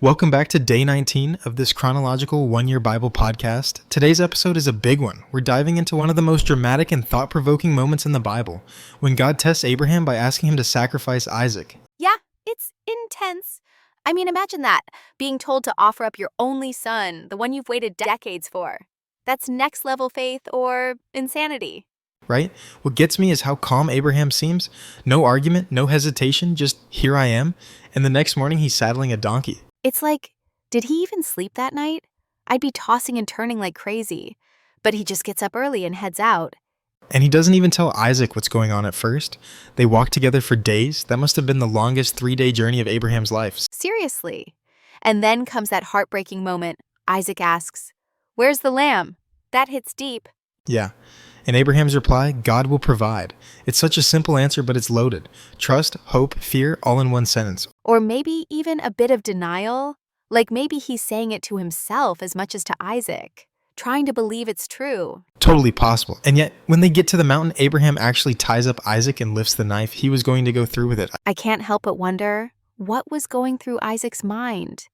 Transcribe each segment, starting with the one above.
Welcome back to day 19 of this Chronological One-Year Bible podcast. Today's episode is a big one. We're diving into one of the most dramatic and thought-provoking moments in the Bible, when God tests Abraham by asking him to sacrifice Isaac. Yeah, it's intense. I mean, imagine that, being told to offer up your only son, the one you've waited decades for. That's next-level faith or insanity. Right? What gets me is how calm Abraham seems. No argument, no hesitation, just here I am. And the next morning he's saddling a donkey. It's like, did he even sleep that night? I'd be tossing and turning like crazy. But he just gets up early and heads out. And he doesn't even tell Isaac what's going on at first. They walk together for days. That must have been the longest 3-day journey of Abraham's life. Seriously. And then comes that heartbreaking moment. Isaac asks, "Where's the lamb?" That hits deep. Yeah. And Abraham's reply, God will provide. It's such a simple answer, but it's loaded. Trust, hope, fear, all in one sentence. Or maybe even a bit of denial. Like maybe he's saying it to himself as much as to Isaac, trying to believe it's true. Totally possible. And yet, when they get to the mountain, Abraham actually ties up Isaac and lifts the knife. He was going to go through with it. I can't help but wonder, what was going through Isaac's mind?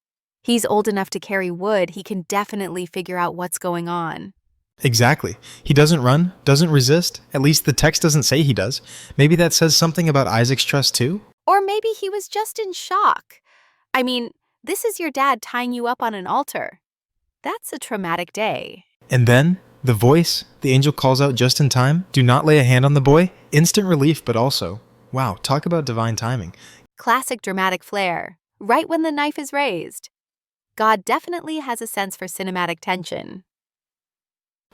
He's old enough to carry wood. He can definitely figure out what's going on. Exactly. He doesn't run, doesn't resist. At least the text doesn't say he does. Maybe that says something about Isaac's trust too? Or maybe he was just in shock. I mean, this is your dad tying you up on an altar. That's a traumatic day. And then, the voice, the angel calls out just in time. Do not lay a hand on the boy. Instant relief, but also, wow, talk about divine timing. Classic dramatic flair, right when the knife is raised. God definitely has a sense for cinematic tension.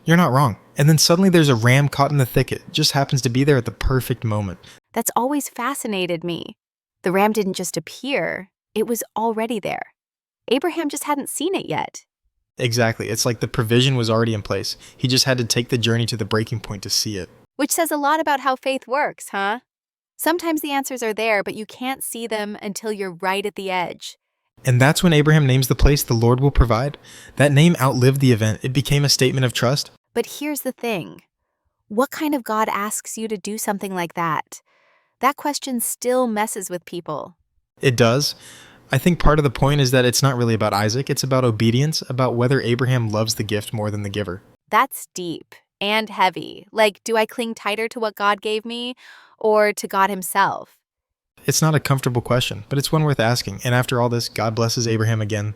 You're not wrong. And then suddenly there's a ram caught in the thicket. It just happens to be there at the perfect moment. That's always fascinated me. The ram didn't just appear, it was already there. Abraham just hadn't seen it yet. Exactly. It's like the provision was already in place. He just had to take the journey to the breaking point to see it. Which says a lot about how faith works, huh? Sometimes the answers are there, but you can't see them until you're right at the edge. And that's when Abraham names the place the Lord will provide. That name outlived the event. It became a statement of trust. But here's the thing. What kind of God asks you to do something like that? That question still messes with people. It does. I think part of the point is that it's not really about Isaac. It's about obedience, about whether Abraham loves the gift more than the giver. That's deep and heavy. Like, do I cling tighter to what God gave me or to God himself? It's not a comfortable question, but it's one worth asking. And after all this, God blesses Abraham again,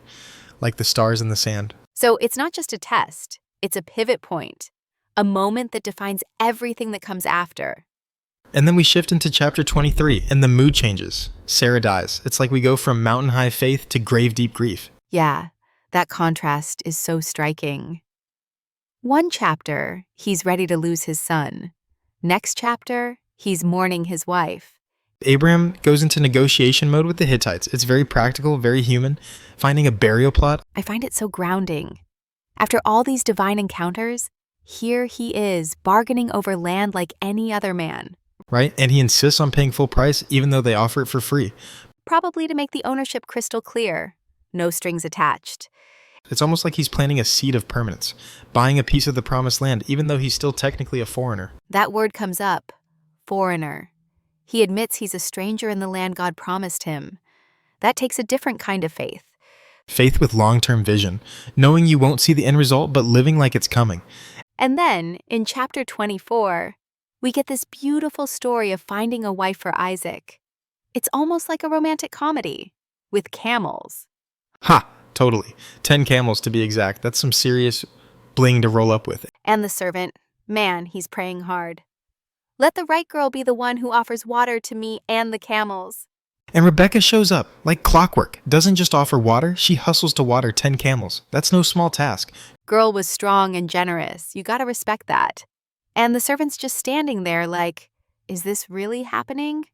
like the stars in the sand. So it's not just a test. It's a pivot point, a moment that defines everything that comes after. And then we shift into chapter 23, and the mood changes. Sarah dies. It's like we go from mountain-high faith to grave-deep grief. Yeah, that contrast is so striking. One chapter, he's ready to lose his son. Next chapter, he's mourning his wife. Abraham goes into negotiation mode with the Hittites. It's very practical, very human. Finding a burial plot. I find it so grounding. After all these divine encounters, here he is, bargaining over land like any other man. Right? And he insists on paying full price, even though they offer it for free. Probably to make the ownership crystal clear. No strings attached. It's almost like he's planting a seed of permanence, buying a piece of the promised land, even though he's still technically a foreigner. That word comes up. Foreigner. He admits he's a stranger in the land God promised him. That takes a different kind of faith. Faith with long-term vision, knowing you won't see the end result, but living like it's coming. And then, in chapter 24, we get this beautiful story of finding a wife for Isaac. It's almost like a romantic comedy, with camels. Ha! Totally. 10 camels to be exact. That's some serious bling to roll up with. And the servant, man, he's praying hard. Let the right girl be the one who offers water to me and the camels. And Rebekah shows up, like clockwork. Doesn't just offer water, she hustles to water 10 camels. That's no small task. Girl was strong and generous. You gotta respect that. And the servant's just standing there like, is this really happening?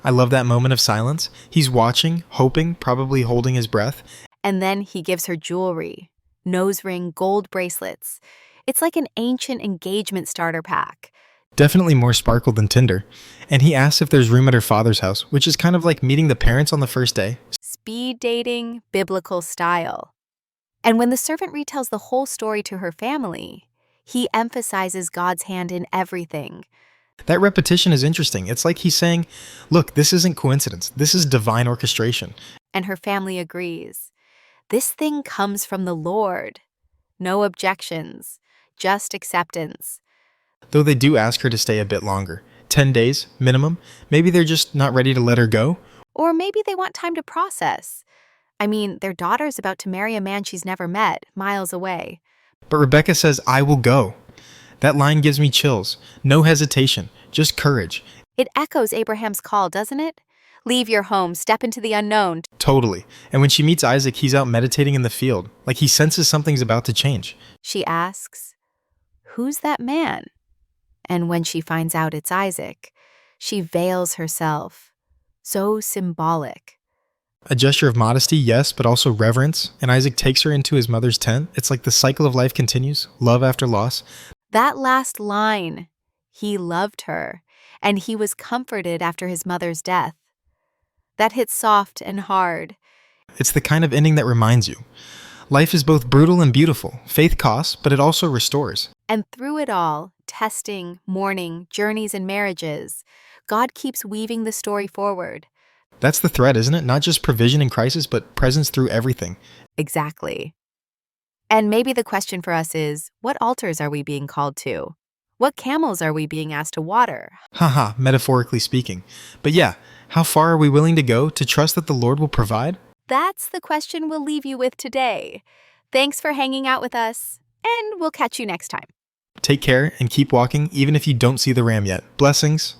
I love that moment of silence. He's watching, hoping, probably holding his breath. And then he gives her jewelry, nose ring, gold bracelets. It's like an ancient engagement starter pack. Definitely more sparkle than Tinder. And he asks if there's room at her father's house, which is kind of like meeting the parents on the first day. Speed dating, biblical style. And when the servant retells the whole story to her family, he emphasizes God's hand in everything. That repetition is interesting. It's like he's saying, look, this isn't coincidence. This is divine orchestration. And her family agrees. This thing comes from the Lord. No objections, just acceptance. Though they do ask her to stay a bit longer. 10 days, minimum. Maybe they're just not ready to let her go. Or maybe they want time to process. I mean, their daughter's about to marry a man she's never met, miles away. But Rebekah says, I will go. That line gives me chills. No hesitation, just courage. It echoes Abraham's call, doesn't it? Leave your home, step into the unknown. Totally. And when she meets Isaac, he's out meditating in the field, like he senses something's about to change. She asks, "Who's that man?" And when she finds out it's Isaac, she veils herself. So symbolic. A gesture of modesty, yes, but also reverence. And Isaac takes her into his mother's tent. It's like the cycle of life continues, love after loss. That last line, he loved her, and he was comforted after his mother's death. That hits soft and hard. It's the kind of ending that reminds you. Life is both brutal and beautiful. Faith costs, but it also restores. And through it all, testing, mourning, journeys, and marriages, God keeps weaving the story forward. That's the thread, isn't it? Not just provision in crisis, but presence through everything. Exactly. And maybe the question for us is, what altars are we being called to? What camels are we being asked to water? Haha, metaphorically speaking. But yeah, how far are we willing to go to trust that the Lord will provide? That's the question we'll leave you with today. Thanks for hanging out with us, and we'll catch you next time. Take care and keep walking, even if you don't see the ram yet. Blessings.